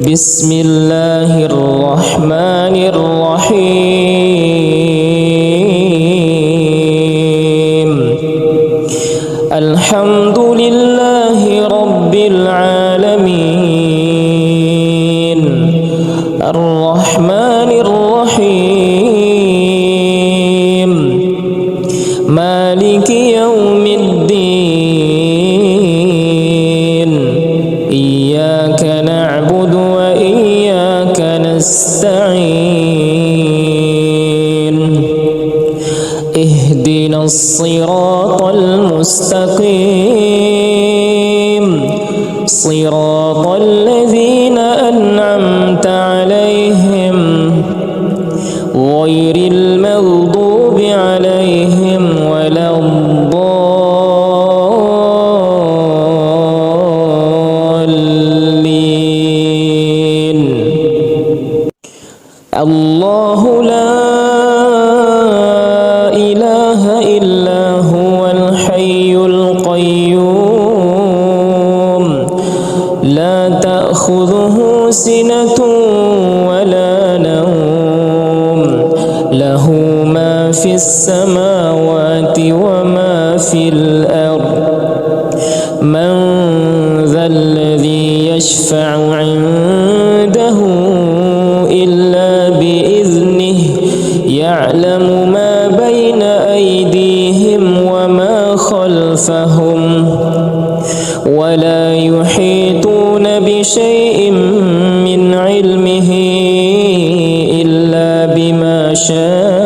بسم الله الرحمن الرحيم الحمد لله رب العالمين الرحمن الرحيم مالك يوم الدين إياك نعبد وإياك نستعين اهدنا الصراط المستقيم صراط الذين أنعمت عليهم غير المغضوب عليهم ولا الضالين الله لا إله إلا هو الحي القيوم لا تأخذه سنة ولا نوم له ما في السماوات وما في الأرض من ذا الذي يشفع عنده إلا بإذنه يعلم ما بين أيديهم وما خلفهم ولا يحيطون بشيء من علمه إلا بما شاء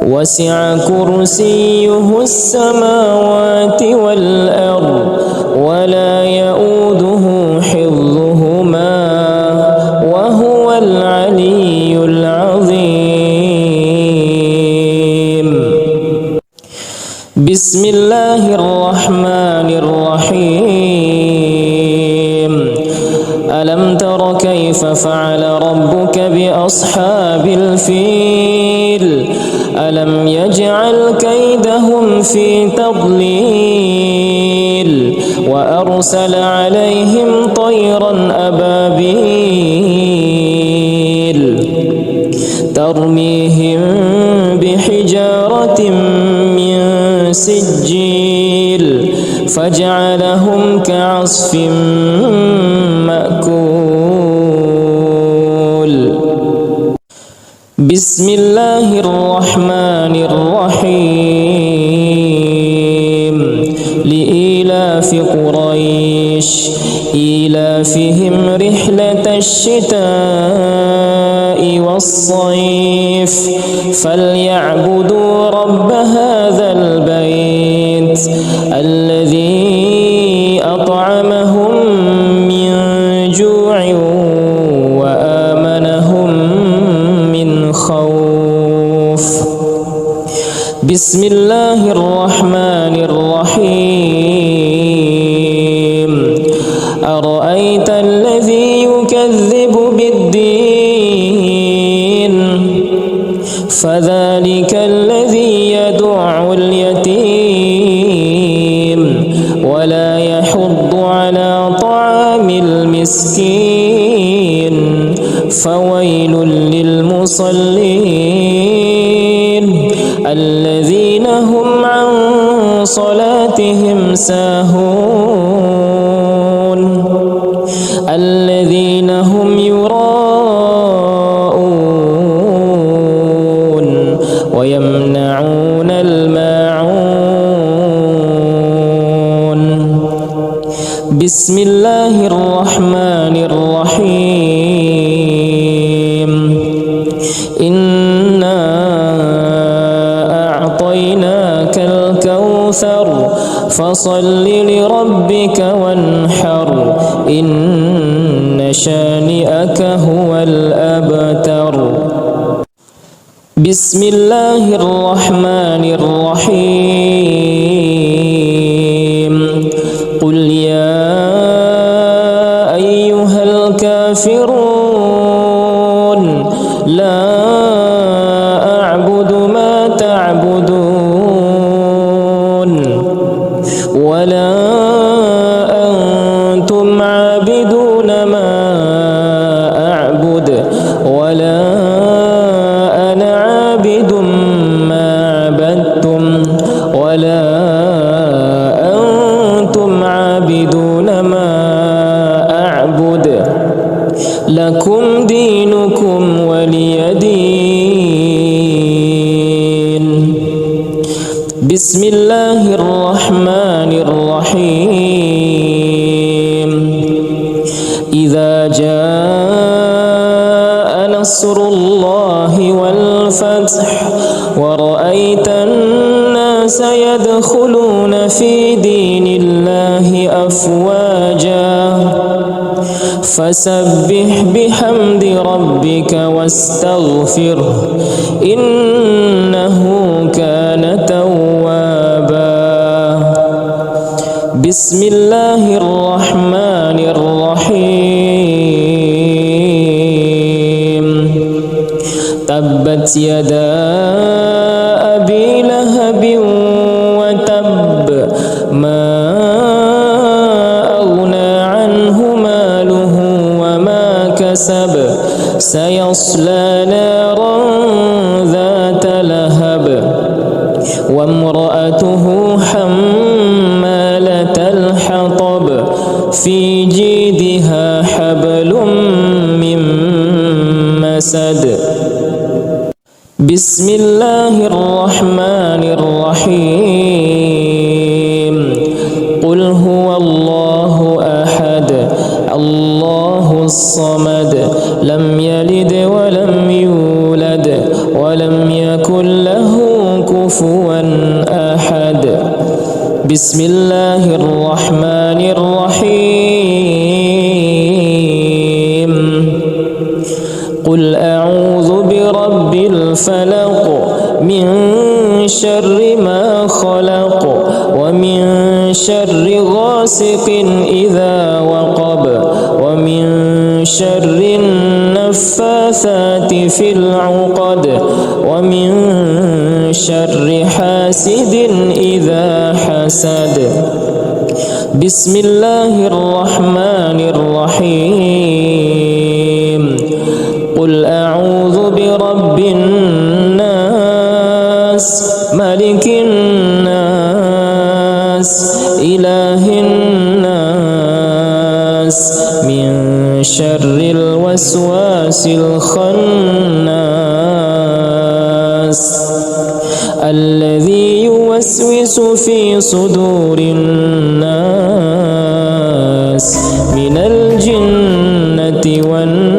وسع كرسيه السماوات والأرض ولا يؤوده حفظهما وهو العلي العظيم بسم الله الرحمن الرحيم ألم تر كيف فعل ربك بأصحاب الفيل ألم يجعل كيدهم في تضليل وأرسل عليهم طيرا أبابيل ترميهم بحجارة من سجيل فجعلهم كعصف مأكول بسم الله الرحمن الرحيم لإيلاف قريش إيلافهم رحلة الشتاء والصيف فليعبدوا رب هذا البيت الذي أطعمهم من جوع وآمنهم من خوف بسم الله الرحمن الرحيم أرأيت الذي يكذب بالدين فذلك الذي يدع اليتيم ولا يحض على طعام المسكين فويل للمصلين الذين هم عن صلاتهم ساهون الذين هم يراءون ويمنعون الماعون بسم الله الرحمن الرحيم إنا أعطيناك الكوثر فصل لربك وانحر إن شانئك هو الأبتر بسم الله الرحمن الرحيم قل يا أيها الكافرون لا أعبد ما تعبدون ولا الرحيم إذا جاء نصر الله والفتح ورأيت الناس يدخلون في دين الله أفواجا فسبح بحمد ربك واستغفره إنه كان توابا بسم الله الرحمن الرحيم تبت يدا أبي لهب وتب ما أغنى عنه ماله وما كسب سيصلى نارا ذات لهب وامرأته حمالة الحطب في جيدها حبل من مسد بسم الله الرحمن الرحيم قل هو الله أحد الله الصمد لم يلد ولم يولد ولم يكن له كفوا أحد بسم الله الرحمن الرحيم قل أعوذ برب الفلق من شر ما خلق ومن شر غاسق إذا وقب ومن شر النفاثات في العقد ومن شر حاسد إذا حسد بسم الله الرحمن الرحيم قل أعوذ برب الناس ملك الناس إله الناس من شر الوسواس الخناس الذي يوسوس في صدور الناس من الجنة والناس